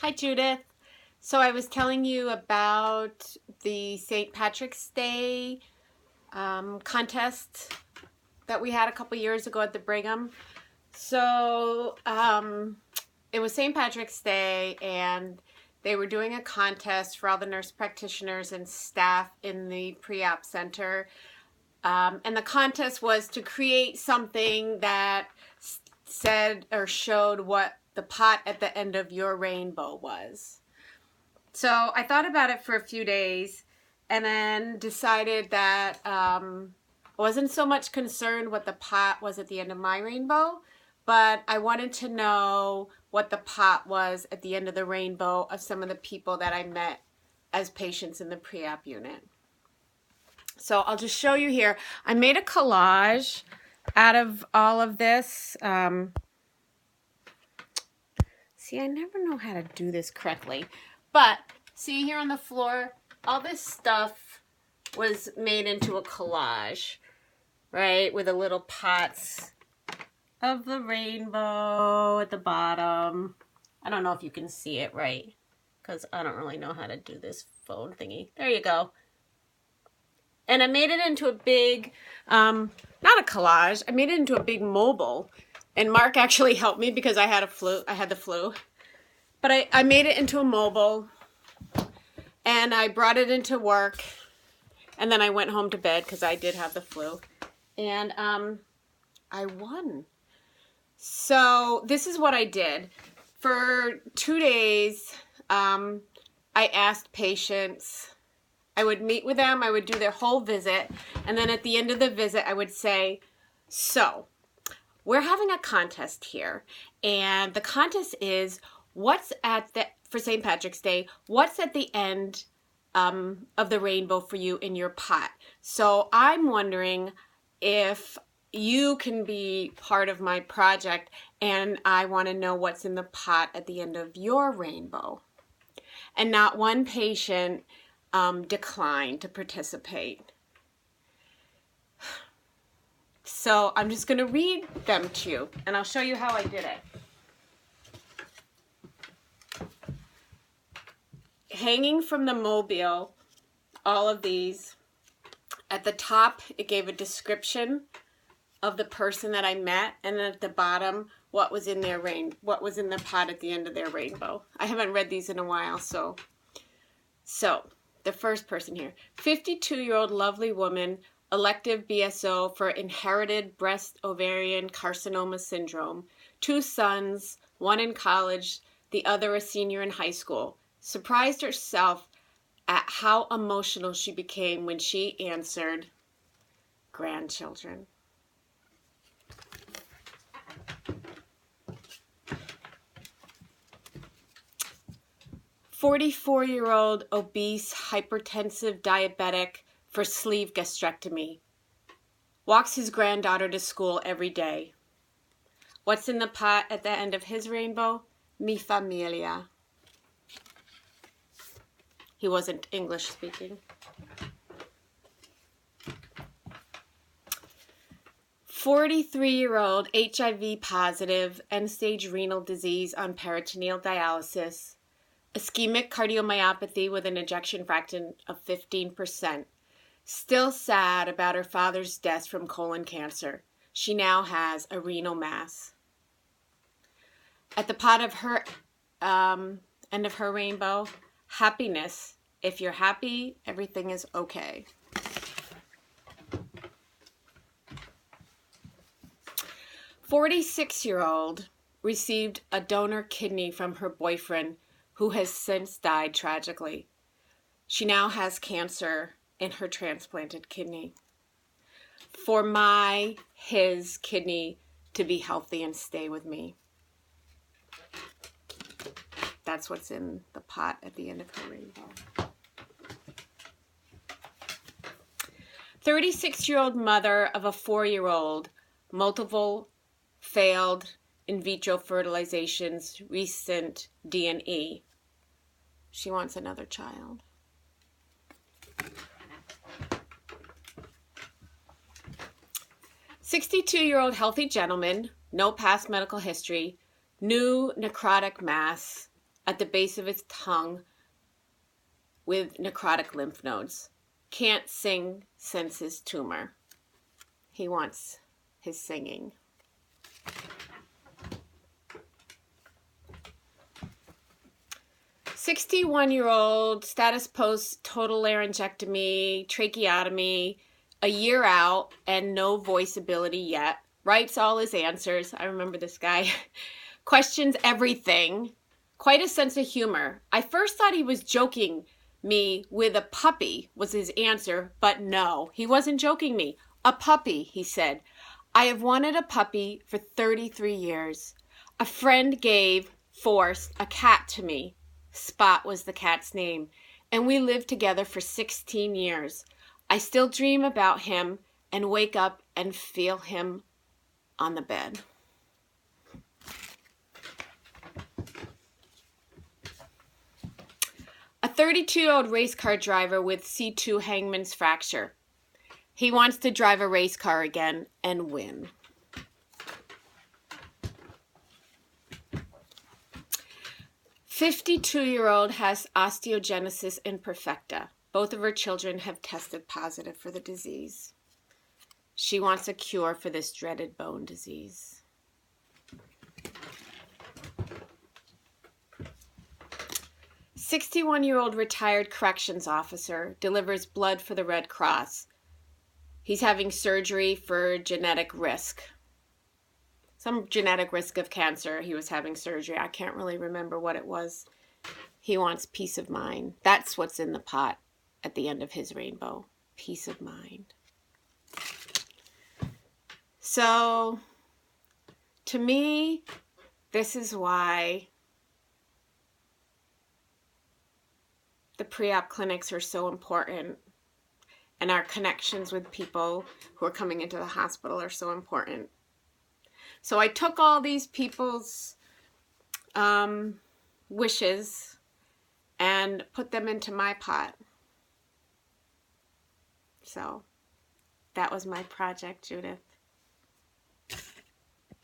Hi, Judith. So I was telling you about the St. Patrick's Day contest that we had a couple years ago at the Brigham. So it was St. Patrick's Day, and they were doing a contest for all the nurse practitioners and staff in the pre-op center. And the contest was to create something that said or showed what the pot at the end of your rainbow was. So I thought about it for a few days and then decided that I wasn't so much concerned what the pot was at the end of my rainbow, but I wanted to know what the pot was at the end of the rainbow of some of the people that I met as patients in the pre-op unit. So I'll just show you here. I made a collage out of all of this. See, I never know how to do this correctly. But see here on the floor, all this stuff was made into a collage, right? With the little pots of the rainbow at the bottom. I don't know if you can see it right, because I don't really know how to do this phone thingy. There you go. And I made it into a big, not a collage, I made it into a big mobile. And Mark actually helped me because I had the flu. But I made it into a mobile, and I brought it into work, and then I went home to bed because I did have the flu. And I won. So this is what I did. For 2 days, I asked patients, I would meet with them, I would do their whole visit, and then at the end of the visit, I would say, so, we're having a contest here, and the contest is, for St. Patrick's Day, what's at the end of the rainbow for you in your pot? So I'm wondering if you can be part of my project, and I want to know what's in the pot at the end of your rainbow. And not one patient declined to participate. So I'm just going to read them to you, and I'll show you how I did it. Hanging from the mobile, all of these, at the top it gave a description of the person that I met, and then at the bottom what was in the pot at the end of their rainbow. I haven't read these in a while, so the first person here, 52-year-old lovely woman, elective BSO for inherited breast ovarian carcinoma syndrome, 2 sons, one in college, the other a senior in high school. Surprised herself at how emotional she became when she answered, grandchildren. "44-year-old obese hypertensive diabetic for sleeve gastrectomy. Walks his granddaughter to school every day. What's in the pot at the end of his rainbow? Mi familia." He wasn't English speaking. 43-year-old HIV positive, end-stage renal disease on peritoneal dialysis, ischemic cardiomyopathy with an ejection fraction of 15%. Still sad about her father's death from colon cancer. She now has a renal mass. At the pot of her end of her rainbow, happiness. If you're happy, everything is okay. 46-year-old received a donor kidney from her boyfriend, who has since died tragically. She now has cancer in her transplanted kidney. For his kidney to be healthy and stay with me. That's what's in the pot at the end of her rainbow. 36-year-old mother of a 4-year-old, multiple failed in vitro fertilizations, recent D&E. She wants another child. 62-year-old healthy gentleman, no past medical history, new necrotic mass at the base of his tongue with necrotic lymph nodes. Can't sing since his tumor. He wants his singing. "61-year-old, status post total laryngectomy, tracheotomy, a year out and no voice ability yet. Writes all his answers." I remember this guy. "Questions everything. Quite a sense of humor. I first thought he was joking me with a puppy," was his answer, but no, he wasn't joking me. "A puppy," he said. "I have wanted a puppy for 33 years. A friend forced a cat to me. Spot was the cat's name, and we lived together for 16 years. I still dream about him and wake up and feel him on the bed." A 32-year-old race car driver with C2 hangman's fracture. He wants to drive a race car again and win. "52-year-old has osteogenesis imperfecta. Both of her children have tested positive for the disease. She wants a cure for this dreaded bone disease." "61-year-old retired corrections officer delivers blood for the Red Cross. He's having surgery for genetic risk. Some genetic risk of cancer. He was having surgery. I can't really remember what it was. He wants peace of mind. That's what's in the pot at the end of his rainbow. Peace of mind. So, to me, this is why the pre-op clinics are so important, and our connections with people who are coming into the hospital are so important. So I took all these people's wishes and put them into my pot. So that was my project, Judith.